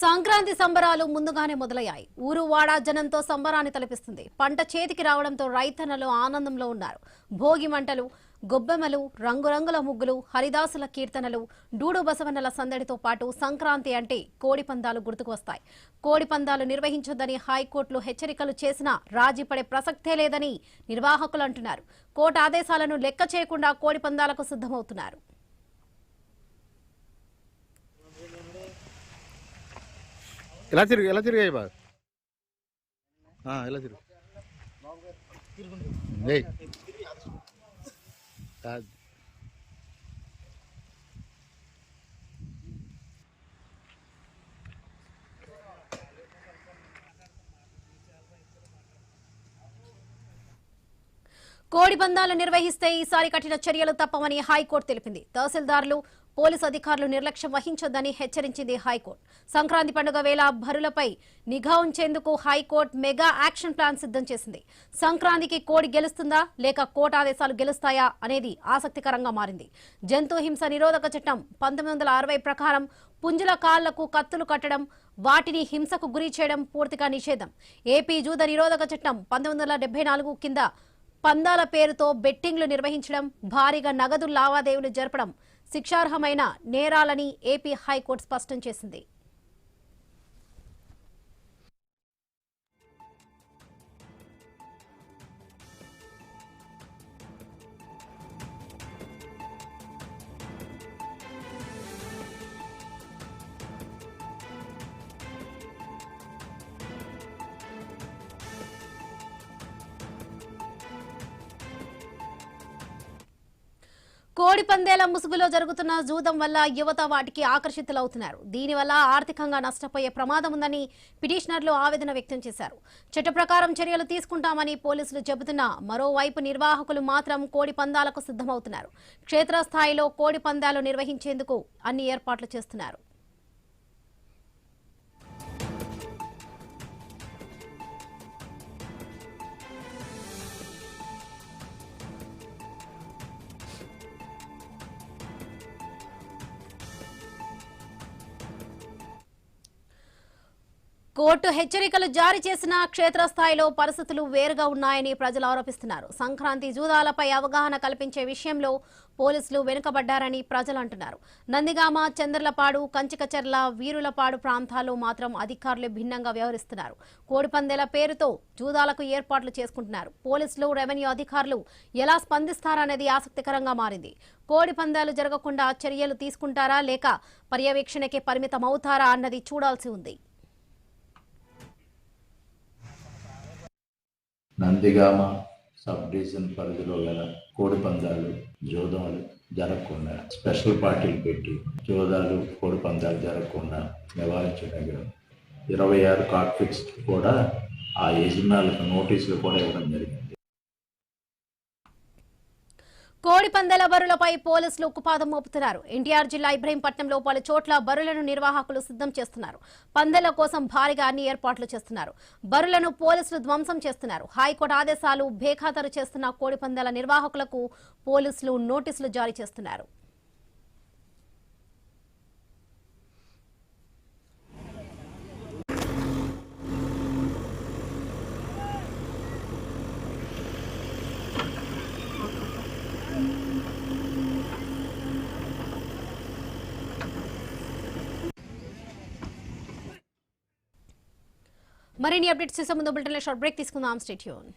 సంక్రాంతి సంబరాలు ముందుగానే మొదలయ్యాయి. ఊరు వాడ జనంతో సంబరాన్ని తలపిస్తుంది. పంట చేతికి రావడంతో రైతన్నలు ఆనందంలో ఉన్నారు. భోగి మంటలు, గొబ్బెమ్మలు, రంగురంగుల ముగ్గులు, హరిదాసుల కీర్తనలు, డూడు బసవన్నల సందడితో పాటు సంక్రాంతి అంటే కోడి పందాలు గుర్తుకు వస్తాయి. కోడి పందాలు నిర్వహించొద్దని హైకోర్టులో హెచ్చరికలు చేసినా రాజీ పడే ప్రసక్తే లేదని నిర్వాహకులు అంటున్నారు. కోర్టు ఆదేశాలను లెక్క చేయకుండా కోడి పందాలకు సిద్ధమవుతున్నారు. ఎలా తిరిగాయి బాగా ఎలా తిరుగు కోడి పందాలు నిర్వహిస్తే ఈసారి కఠిన చర్యలు తప్పవని హైకోర్టు తెలిపింది. తహసీల్దార్లు, పోలీసు అధికారులు నిర్లక్ష్యం వహించొద్దని హెచ్చరించింది హైకోర్టు. సంక్రాంతి పండుగ వేళ బరులపై నిఘా ఉంచేందుకు హైకోర్టు మెగా యాక్షన్ ప్లాన్ సిద్ధం చేసింది. సంక్రాంతికి కోడి గెలుస్తుందా లేక కోర్టు ఆదేశాలు గెలుస్తాయా అనేది ఆసక్తికరంగా మారింది. జంతు హింస నిరోధక చట్టం 1960 ప్రకారం పుంజుల కాళ్లకు కత్తులు కట్టడం, వాటిని హింసకు గురి చేయడం పూర్తిగా నిషేధం. ఏపీ జూద నిరోధక చట్టం 1974 కింద పందాల పేరుతో బెట్టింగ్లు నిర్వహించడం, భారీగా నగదు లావాదేవీలు జరపడం శిక్షార్హమైన నేరాలని ఏపీ హైకోర్టు స్పష్టం చేసింది. కోడి పందేల ముసుగులో జరుగుతున్న జూదం వల్ల యువత వాటికి ఆకర్షితులవుతున్నారు. దీనివల్ల ఆర్థికంగా నష్టపోయే ప్రమాదం ఉందని పిటిషనర్లు ఆవేదన వ్యక్తం చేశారు. చట్ట ప్రకారం చర్యలు తీసుకుంటామని పోలీసులు చెబుతున్నా మరోవైపు నిర్వాహకులు మాత్రం కోడి పందాలకు సిద్ధమవుతున్నారు. క్షేత్రస్థాయిలో కోడి పందాలు నిర్వహించేందుకు అన్ని ఏర్పాట్లు చేస్తున్నారు. కోర్టు హెచ్చరికలు జారీ చేసిన క్షేత్రస్థాయిలో పరిస్థితులు వేరుగా ఉన్నాయని ప్రజలు ఆరోపిస్తున్నారు. సంక్రాంతి జూదాలపై అవగాహన కల్పించే విషయంలో పోలీసులు వెనుకబడ్డారని ప్రజలు అంటున్నారు. నందిగామ, చంద్రలపాడు, కంచికచర్ల, వీరులపాడు ప్రాంతాల్లో మాత్రం అధికారులు భిన్నంగా వ్యవహరిస్తున్నారు. కోడిపందేల పేరుతో జూదాలకు ఏర్పాట్లు చేసుకుంటున్నారు. పోలీసులు, రెవెన్యూ అధికారులు ఎలా స్పందిస్తారనేది ఆసక్తికరంగా మారింది. కోడి పందాలు జరగకుండా చర్యలు తీసుకుంటారా లేక పర్యవేక్షణకే పరిమితమవుతారా అన్నది చూడాల్సి ఉంది. నందిగామ సబ్ డివిజన్ పరిధిలో గల కోడి పందాలు, జోదాలు జరగకుండా స్పెషల్ పార్టీలు పెట్టి జోదాలు, కోడి పందాలు జరగకుండా నివారించడం 26 కాట్ఫిట్స్ కూడా ఆ యజమానులకు నోటీసులు కూడా ఇవ్వడం జరిగింది. కోడి పందేల బరులపై పోలీసులు ఉక్కుపాదం మోపుతున్నారు. ఎన్టీఆర్ జిల్లా ఇబ్రహీంపట్నంలో పలు చోట్ల బరులను నిర్వాహకులు సిద్ధం చేస్తున్నారు. పందేల కోసం భారీగా అన్ని ఏర్పాట్లు చేస్తున్నారు. బరులను పోలీసులు ధ్వంసం చేస్తున్నారు. హైకోర్టు ఆదేశాలు బేఖాతరు చేస్తున్న కోడి పందేల నిర్వాహకులకు పోలీసులు నోటీసులు జారీ చేస్తున్నారు. మరిన్ని అప్డేట్స్ చేసే ముందు బులెటిన్లో షార్ట్ బ్రేక్ తీసుకుందాం. Stay tune.